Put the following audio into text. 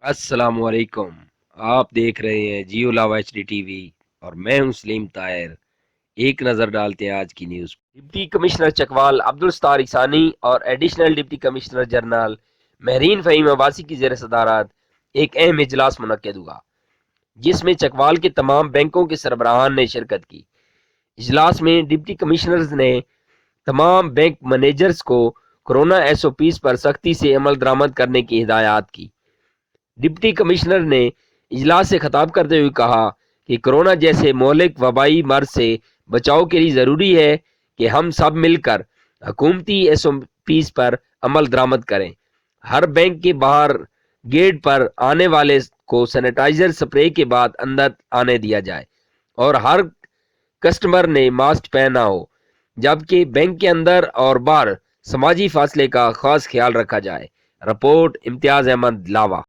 السلام علیکم۔ آپ دیکھ رہے ہیں جیو لاوا ایچ ڈی ٹی وی اور میں ہوں سلیم طاہر۔ ایک نظر ڈالتے ہیں آج کی news. Deputy commissioner Chakwal Abdul Sattar Sani اور additional deputy commissioner general Mehreen Fahim Abbasi کی زیر صدارت ایک اہم اجلاس منعقد ہوا، جس میں چکوال کے تمام بینکوں کے سربراہان نے شرکت کی۔ اجلاس میں ڈپٹی کمشنرز نے تمام بینک مینیجرز کو کورونا ایس او پیز پر سختی سے عمل درآمد کرنے کی ہدایات کی۔ ڈپٹی کمشنر نے اجلاس سے خطاب کرتے ہوئے کہا کہ کورونا جیسے مہلک وبائی مرض سے بچاؤ کے لیے ضروری ہے کہ ہم سب مل کر حکومتی ایس او پیز پر عمل درآمد کریں۔ ہر بینک کے باہر گیٹ پر آنے والے کو سینیٹائزر سپرے کے بعد اندر آنے دیا جائے اور ہر کسٹمر نے ماسک پہنا ہو، جبکہ بینک کے اندر اور باہر سماجی فاصلے کا خاص خیال رکھا جائے۔ رپورٹ امتیاز احمد لاوا۔